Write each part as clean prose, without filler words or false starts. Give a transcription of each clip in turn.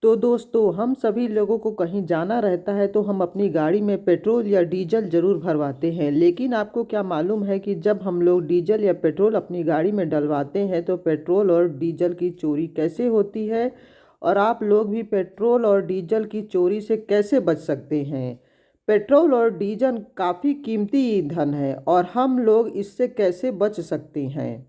तो दोस्तों हम सभी लोगों को कहीं जाना रहता है तो हम अपनी गाड़ी में पेट्रोल या डीजल ज़रूर भरवाते हैं। लेकिन आपको क्या मालूम है कि जब हम लोग डीजल या पेट्रोल अपनी गाड़ी में डलवाते हैं तो पेट्रोल और डीजल की चोरी कैसे होती है और आप लोग भी पेट्रोल और डीजल की चोरी से कैसे बच सकते हैं। पेट्रोल और डीजल काफ़ी कीमती ईंधन है और हम लोग इससे कैसे बच सकते हैं।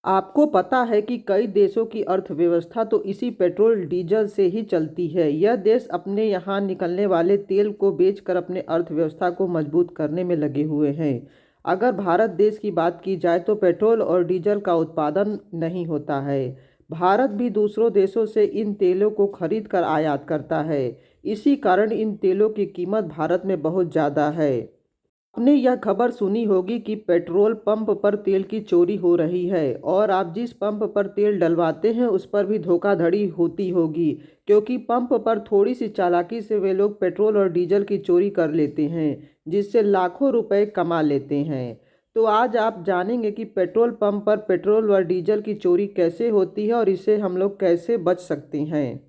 आपको पता है कि कई देशों की अर्थव्यवस्था तो इसी पेट्रोल डीजल से ही चलती है। यह देश अपने यहाँ निकलने वाले तेल को बेचकर अपने अर्थव्यवस्था को मजबूत करने में लगे हुए हैं। अगर भारत देश की बात की जाए तो पेट्रोल और डीजल का उत्पादन नहीं होता है। भारत भी दूसरों देशों से इन तेलों को खरीद कर आयात करता है। इसी कारण इन तेलों की कीमत भारत में बहुत ज़्यादा है। आपने यह खबर सुनी होगी कि पेट्रोल पंप पर तेल की चोरी हो रही है और आप जिस पंप पर तेल डलवाते हैं उस पर भी धोखाधड़ी होती होगी, क्योंकि पंप पर थोड़ी सी चालाकी से वे लोग पेट्रोल और डीजल की चोरी कर लेते हैं, जिससे लाखों रुपए कमा लेते हैं। तो आज आप जानेंगे कि पेट्रोल पंप पर पेट्रोल व डीजल की चोरी कैसे होती है और इससे हम लोग कैसे बच सकते हैं।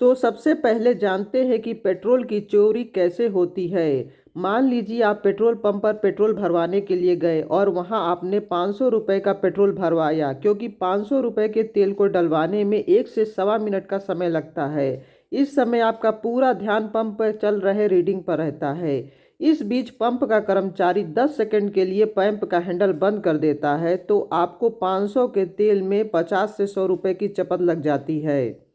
तो सबसे पहले जानते हैं कि पेट्रोल की चोरी कैसे होती है। मान लीजिए आप पेट्रोल पंप पर पेट्रोल भरवाने के लिए गए और वहां आपने 500 रुपये का पेट्रोल भरवाया, क्योंकि 500 रुपये के तेल को डलवाने में 1 से 1.25 मिनट का समय लगता है। इस समय आपका पूरा ध्यान पंप पर चल रहे रीडिंग पर रहता है। इस बीच पंप का कर्मचारी 10 सेकंड के लिए पंप का हैंडल बंद कर देता है तो आपको 500 के तेल में 50 से 100 रुपये की चपत लग जाती है।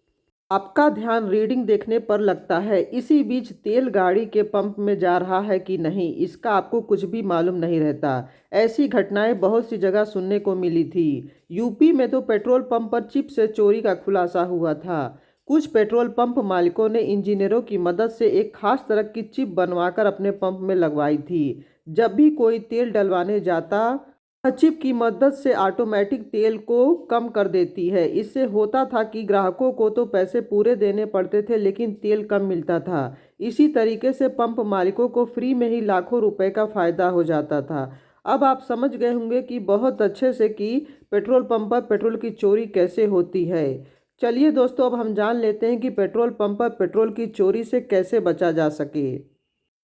आपका ध्यान रीडिंग देखने पर लगता है, इसी बीच तेल गाड़ी के पंप में जा रहा है कि नहीं इसका आपको कुछ भी मालूम नहीं रहता। ऐसी घटनाएं बहुत सी जगह सुनने को मिली थी। यूपी में तो पेट्रोल पंप पर चिप से चोरी का खुलासा हुआ था। कुछ पेट्रोल पंप मालिकों ने इंजीनियरों की मदद से एक खास तरह की चिप बनवाकर अपने पंप में लगवाई थी। जब भी कोई तेल डलवाने जाता, चिप की मदद से ऑटोमेटिक तेल को कम कर देती है। इससे होता था कि ग्राहकों को तो पैसे पूरे देने पड़ते थे लेकिन तेल कम मिलता था। इसी तरीके से पंप मालिकों को फ्री में ही लाखों रुपए का फायदा हो जाता था। अब आप समझ गए होंगे कि बहुत अच्छे से कि पेट्रोल पंप पर पेट्रोल की चोरी कैसे होती है। चलिए दोस्तों, अब हम जान लेते हैं कि पेट्रोल पंप पर पेट्रोल की चोरी से कैसे बचा जा सके।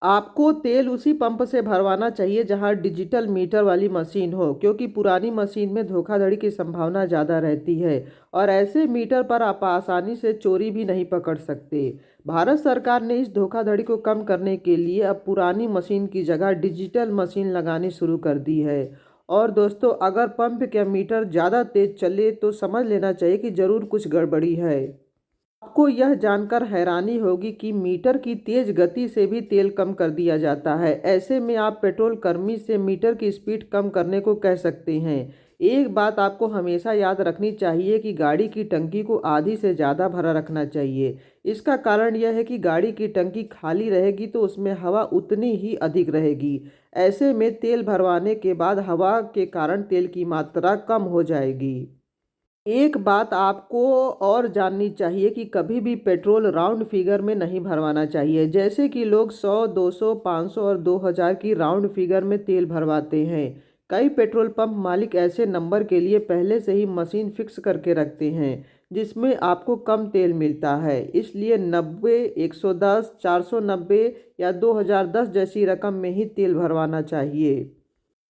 आपको तेल उसी पंप से भरवाना चाहिए जहां डिजिटल मीटर वाली मशीन हो, क्योंकि पुरानी मशीन में धोखाधड़ी की संभावना ज़्यादा रहती है और ऐसे मीटर पर आप आसानी से चोरी भी नहीं पकड़ सकते। भारत सरकार ने इस धोखाधड़ी को कम करने के लिए अब पुरानी मशीन की जगह डिजिटल मशीन लगानी शुरू कर दी है। और दोस्तों, अगर पंप का मीटर ज़्यादा तेज चले तो समझ लेना चाहिए कि ज़रूर कुछ गड़बड़ी है। आपको यह जानकर हैरानी होगी कि मीटर की तेज गति से भी तेल कम कर दिया जाता है। ऐसे में आप पेट्रोल कर्मी से मीटर की स्पीड कम करने को कह सकते हैं। एक बात आपको हमेशा याद रखनी चाहिए कि गाड़ी की टंकी को आधी से ज़्यादा भरा रखना चाहिए। इसका कारण यह है कि गाड़ी की टंकी खाली रहेगी तो उसमें हवा उतनी ही अधिक रहेगी। ऐसे में तेल भरवाने के बाद हवा के कारण तेल की मात्रा कम हो जाएगी। एक बात आपको और जाननी चाहिए कि कभी भी पेट्रोल राउंड फिगर में नहीं भरवाना चाहिए। जैसे कि लोग 100, 200, 500 और 2000 की राउंड फिगर में तेल भरवाते हैं। कई पेट्रोल पंप मालिक ऐसे नंबर के लिए पहले से ही मशीन फिक्स करके रखते हैं जिसमें आपको कम तेल मिलता है। इसलिए 90, 110, 490 या 2010 जैसी रकम में ही तेल भरवाना चाहिए।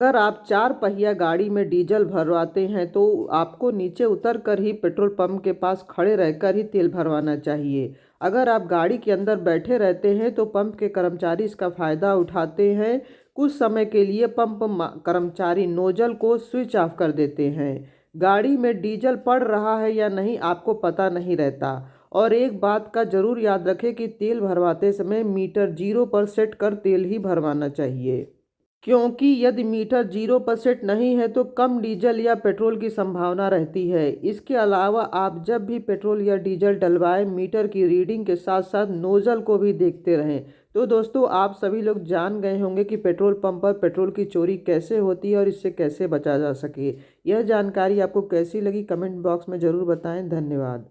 अगर आप 4 पहिया गाड़ी में डीजल भरवाते हैं तो आपको नीचे उतर कर ही पेट्रोल पंप के पास खड़े रहकर ही तेल भरवाना चाहिए। अगर आप गाड़ी के अंदर बैठे रहते हैं तो पंप के कर्मचारी इसका फ़ायदा उठाते हैं। कुछ समय के लिए कर्मचारी नोजल को स्विच ऑफ कर देते हैं। गाड़ी में डीजल पड़ रहा है या नहीं आपको पता नहीं रहता। और एक बात का ज़रूर याद रखें कि तेल भरवाते समय मीटर 0 पर सेट कर तेल ही भरवाना चाहिए, क्योंकि यदि मीटर 0% नहीं है तो कम डीजल या पेट्रोल की संभावना रहती है। इसके अलावा आप जब भी पेट्रोल या डीजल डलवाएं मीटर की रीडिंग के साथ साथ नोजल को भी देखते रहें। तो दोस्तों, आप सभी लोग जान गए होंगे कि पेट्रोल पंप पर पेट्रोल की चोरी कैसे होती है और इससे कैसे बचा जा सके। यह जानकारी आपको कैसी लगी कमेंट बॉक्स में ज़रूर बताएं। धन्यवाद।